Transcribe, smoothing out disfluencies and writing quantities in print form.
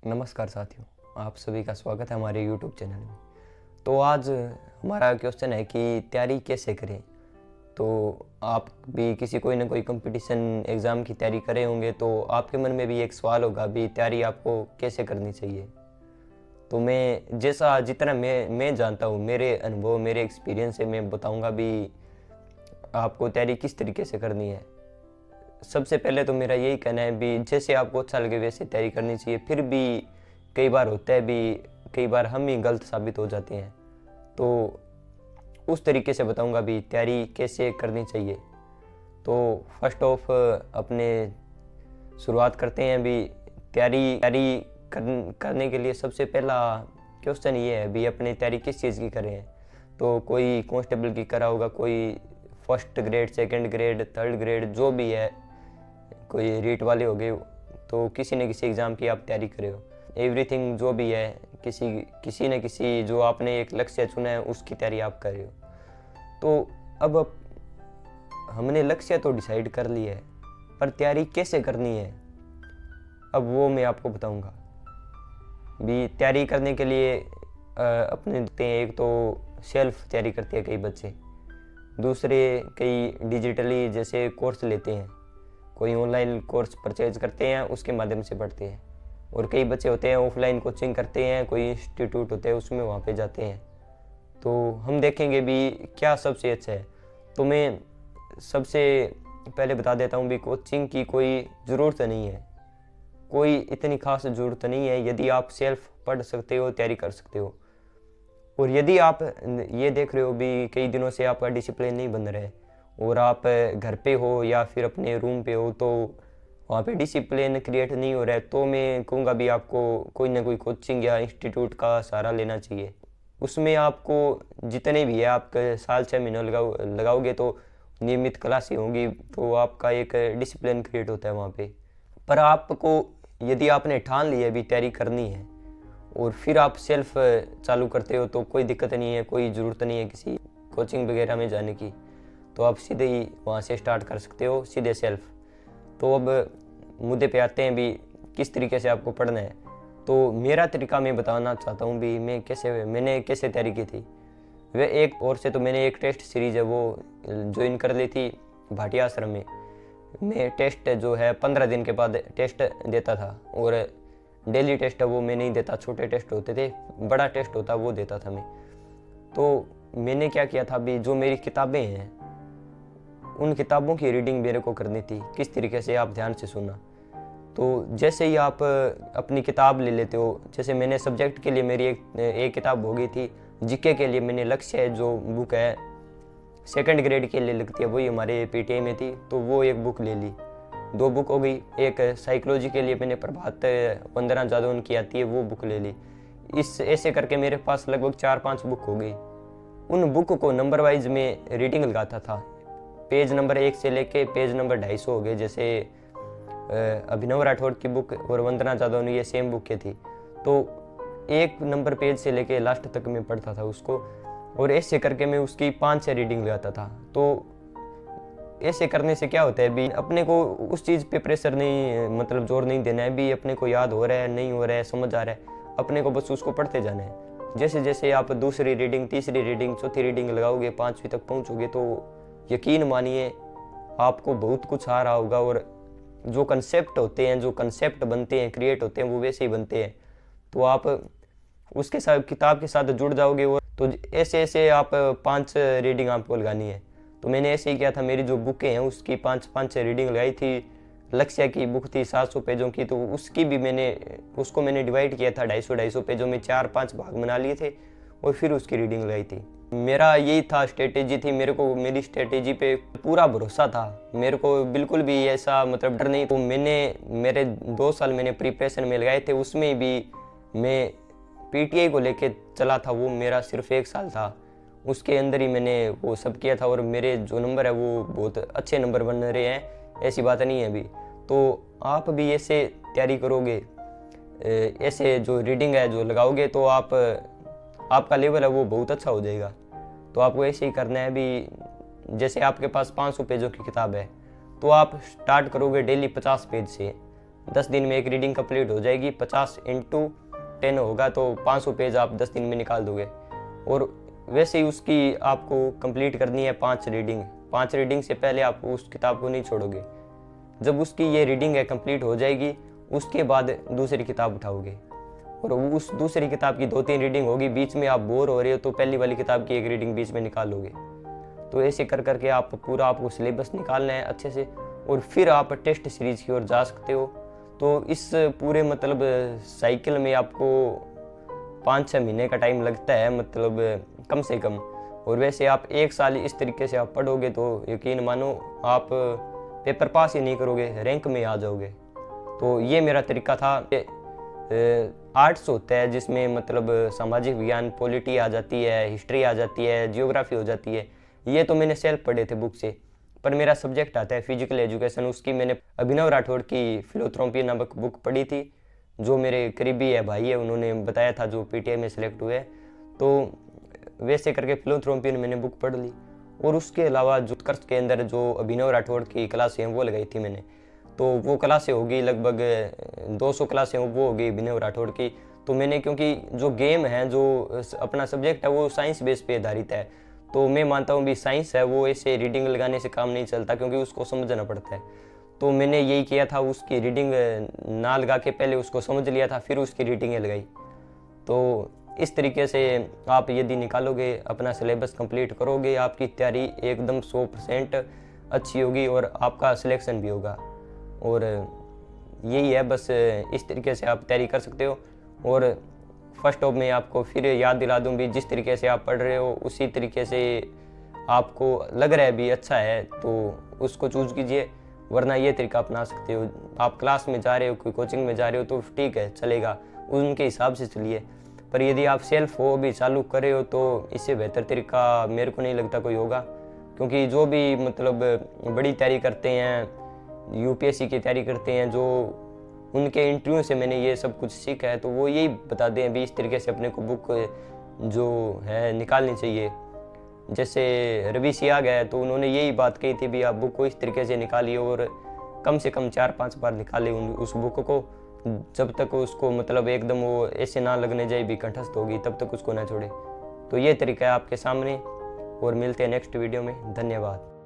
नमस्कार साथियों, आप सभी का स्वागत है हमारे YouTube चैनल में। तो आज हमारा क्वेश्चन है कि तैयारी कैसे करें। तो आप भी किसी कोई ना कोई कंपटीशन एग्ज़ाम की तैयारी करे होंगे, तो आपके मन में भी एक सवाल होगा भी तैयारी आपको कैसे करनी चाहिए। तो मैं जितना मैं जानता हूँ, मेरे अनुभव मेरे एक्सपीरियंस से मैं बताऊँगा भी आपको तैयारी किस तरीके से करनी है। सबसे पहले तो मेरा यही कहना है भी जैसे आपको अच्छा लगे वैसे तैयारी करनी चाहिए। फिर भी कई बार होता है भी कई बार हम ही गलत साबित हो जाते हैं, तो उस तरीके से बताऊंगा भी तैयारी कैसे करनी चाहिए। तो फर्स्ट ऑफ अपने शुरुआत करते हैं भी तैयारी करने के लिए सबसे पहला क्वेश्चन ये है भी अपनी तैयारी किस चीज़ की करें। तो कोई कांस्टेबल की करा होगा, कोई first grade, second grade, third grade, जो भी है, कोई रीट वाले हो गए, तो किसी न किसी एग्ज़ाम की आप तैयारी करे हो। एवरीथिंग जो भी है, किसी न किसी जो आपने एक लक्ष्य चुना है उसकी तैयारी आप कर रहे हो। तो अब हमने लक्ष्य तो डिसाइड कर लिया है, पर तैयारी कैसे करनी है अब वो मैं आपको बताऊंगा। भी तैयारी करने के लिए अपने देखते हैं, एक तो सेल्फ तैयारी करते हैं कई बच्चे, दूसरे कई डिजिटली जैसे कोर्स लेते हैं, कोई ऑनलाइन कोर्स परचेज करते हैं उसके माध्यम से पढ़ते हैं, और कई बच्चे होते हैं ऑफलाइन कोचिंग करते हैं, कोई इंस्टीट्यूट होते हैं उसमें वहाँ पे जाते हैं। तो हम देखेंगे भी क्या सबसे अच्छा है। तो मैं सबसे पहले बता देता हूँ भी कोचिंग की कोई ज़रूरत नहीं है, कोई इतनी खास ज़रूरत नहीं है। यदि आप सेल्फ पढ़ सकते हो, तैयारी कर सकते हो, और यदि आप ये देख रहे हो भी कई दिनों से आपका डिसिप्लिन नहीं बन रहा है और आप घर पे हो या फिर अपने रूम पे हो, तो वहाँ पे डिसिप्लिन क्रिएट नहीं हो रहा है, तो मैं कहूँगा भी आपको कोई ना कोई कोचिंग या इंस्टीट्यूट का सहारा लेना चाहिए। उसमें आपको जितने भी है, आप साल 6 महीने लगाओगे तो नियमित क्लासें होंगी, तो आपका एक डिसिप्लिन क्रिएट होता है वहाँ पे। पर आपको यदि आपने ठान लिया भी तैयारी करनी है और फिर आप सेल्फ चालू करते हो, तो कोई दिक्कत नहीं है, कोई ज़रूरत नहीं है किसी कोचिंग वगैरह में जाने की, तो आप सीधे ही वहाँ से स्टार्ट कर सकते हो, सीधे सेल्फ। तो अब मुद्दे पे आते हैं भी किस तरीके से आपको पढ़ना है। तो मेरा तरीका मैं बताना चाहता हूँ भी मैंने कैसे तैयारी की थी। वे एक और से तो मैंने एक टेस्ट सीरीज है वो ज्वाइन कर ली थी भाटिया आश्रम में। मैं टेस्ट जो है 15 दिन के बाद टेस्ट देता था, और डेली टेस्ट है वो मैं नहीं देता, छोटे टेस्ट होते थे, बड़ा टेस्ट होता वो देता था मैं। तो मैंने क्या किया था भी जो मेरी किताबें हैं उन किताबों की रीडिंग मेरे को करनी थी। किस तरीके से, आप ध्यान से सुना। तो जैसे ही आप अपनी किताब ले लेते हो, जैसे मैंने सब्जेक्ट के लिए मेरी एक किताब हो गई थी, जीके के लिए मैंने लक्ष्य है जो बुक है सेकंड ग्रेड के लिए लगती है, वही हमारे पीटीआई में थी, तो वो एक बुक ले ली, 2 बुक हो गई। एक साइकोलॉजी के लिए मैंने प्रभात वंदना जादौन की आती है वो बुक ले ली। इस ऐसे करके मेरे पास लगभग 4-5 बुक हो गई। उन बुक को नंबर वाइज में रीडिंग लगाता था, पेज नंबर 1 से लेके पेज नंबर 250 हो गए। जैसे अभिनव राठौर की बुक और वंदना जादौन ये सेम बुक के थी, तो 1 नंबर पेज से लेके लास्ट तक मैं पढ़ता था उसको, और ऐसे करके मैं उसकी 5 से रीडिंग लगाता था। तो ऐसे करने से क्या होता है भी अपने को उस चीज़ पे प्रेशर नहीं, मतलब जोर नहीं देना है भी अपने को याद हो रहा है नहीं हो रहा है समझ आ रहा है, अपने को बस उसको पढ़ते जाना है। जैसे जैसे आप दूसरी रीडिंग, तीसरी रीडिंग, चौथी रीडिंग लगाओगे, 5वीं तक पहुंचोगे, तो यकीन मानिए आपको बहुत कुछ आ रहा होगा, और जो कंसेप्ट होते हैं, जो कंसेप्ट बनते हैं, क्रिएट होते हैं, वो वैसे ही बनते हैं। तो आप उसके साथ किताब के साथ जुड़ जाओगे, और तो ऐसे ऐसे आप 5 रीडिंग आपको लगानी है। तो मैंने ऐसे ही किया था, मेरी जो बुकें हैं उसकी 5-5 रीडिंग लगाई थी। लक्ष्य की बुक थी 700 पेजों की, तो उसकी भी उसको मैंने डिवाइड किया था 250-250 पेजों में, 4-5 भाग बना लिए थे, और फिर उसकी रीडिंग लगाई थी। मेरा यही था, स्ट्रेटेजी थी, मेरी स्ट्रेटेजी पे पूरा भरोसा था, मेरे को बिल्कुल भी ऐसा मतलब डर नहीं। तो मेरे 2 साल मैंने प्रिपरेशन में लगाए थे, उसमें भी मैं पीटीआई को लेके चला था, वो मेरा सिर्फ 1 साल था, उसके अंदर ही मैंने वो सब किया था, और मेरे जो नंबर है वो बहुत अच्छे नंबर बन रहे हैं, ऐसी बात नहीं है अभी। तो आप भी ऐसे तैयारी करोगे, ऐसे जो रीडिंग है जो लगाओगे, तो आपका लेवल है वो बहुत अच्छा हो जाएगा। तो आपको ऐसे ही करना है भी। जैसे आपके पास 500 पेजों की किताब है, तो आप स्टार्ट करोगे डेली 50 पेज से, 10 दिन में एक रीडिंग कंप्लीट हो जाएगी। 50 × 10 होगा तो 500 पेज आप 10 दिन में निकाल दोगे। और वैसे ही उसकी आपको कंप्लीट करनी है 5 रीडिंग। 5 रीडिंग से पहले आप उस किताब को नहीं छोड़ोगे। जब उसकी ये रीडिंग है कंप्लीट हो जाएगी, उसके बाद दूसरी किताब उठाओगे और उस दूसरी किताब की 2-3 रीडिंग होगी। बीच में आप बोर हो रहे हो तो पहली वाली किताब की एक रीडिंग बीच में निकाल लोगे। तो ऐसे कर करके आप पूरा आपको सिलेबस निकालना है अच्छे से, और फिर आप टेस्ट सीरीज की ओर जा सकते हो। तो इस पूरे मतलब साइकिल में आपको 5-6 महीने का टाइम लगता है, मतलब कम से कम। और वैसे आप 1 साल इस तरीके से आप पढ़ोगे तो यकीन मानो आप पेपर पास ही नहीं करोगे, रैंक में आ जाओगे। तो ये मेरा तरीका था। आर्ट्स होता है जिसमें मतलब सामाजिक विज्ञान, पॉलिटी आ जाती है, हिस्ट्री आ जाती है, जियोग्राफी हो जाती है। ये तो मैंने सेल्फ पढ़े थे बुक से। पर मेरा सब्जेक्ट आता है फिजिकल एजुकेशन। उसकी मैंने अभिनव राठौड़ की फिलोथ्रोपी नामक बुक पढ़ी थी, जो मेरे करीबी है भाई है, उन्होंने बताया था, जो पीटीआई में सेलेक्ट हुए। तो वैसे करके फिलोथ्रोपी मैंने बुक पढ़ ली। और उसके अलावा जो उत्कर्ष के अंदर जो अभिनव राठौड़ की क्लासें हैं वो लगाई थी मैंने। तो वो क्लासें होगी लगभग 200 क्लासें वो होगी अभिनव राठौड़ की। तो मैंने, क्योंकि जो गेम है, जो अपना सब्जेक्ट है वो साइंस बेस पे आधारित है, तो मैं मानता हूँ भी साइंस है वो ऐसे रीडिंग लगाने से काम नहीं चलता, क्योंकि उसको समझना पड़ता है। तो मैंने यही किया था, उसकी रीडिंग ना लगा के पहले उसको समझ लिया था, फिर उसकी रीडिंगें लगाई। तो इस तरीके से आप यदि निकालोगे, अपना सिलेबस कंप्लीट करोगे, आपकी तैयारी एकदम 100% अच्छी होगी और आपका सिलेक्शन भी होगा। और यही है, बस इस तरीके से आप तैयारी कर सकते हो। और फर्स्ट ऑफ में आपको फिर याद दिला दूं भी, जिस तरीके से आप पढ़ रहे हो उसी तरीके से आपको लग रहा है भी अच्छा है तो उसको चूज कीजिए, वरना ये तरीका अपना सकते हो। आप क्लास में जा रहे हो, कोई कोचिंग में जा रहे हो तो ठीक है, चलेगा, उनके हिसाब से चलिए। पर यदि आप सेल्फ हो भी चालू कर रहे हो तो इससे बेहतर तरीका मेरे को नहीं लगता कोई होगा। क्योंकि जो भी मतलब बड़ी तैयारी करते हैं, यूपीएससी की तैयारी करते हैं, जो उनके इंटरव्यू से मैंने ये सब कुछ सीखा है, तो वो यही बता दें भी इस तरीके से अपने को बुक जो है निकालनी चाहिए। जैसे रवि सियाग है तो उन्होंने यही बात कही थी भी आप बुक को इस तरीके से निकालिए और कम से कम 4-5 बार निकालें उस बुक को, जब तक उसको मतलब एकदम वो ऐसे ना लगने जाए भी कंठस्थ होगी, तब तक उसको ना छोड़े। तो ये तरीका है आपके सामने, और मिलते हैं नेक्स्ट वीडियो में। धन्यवाद।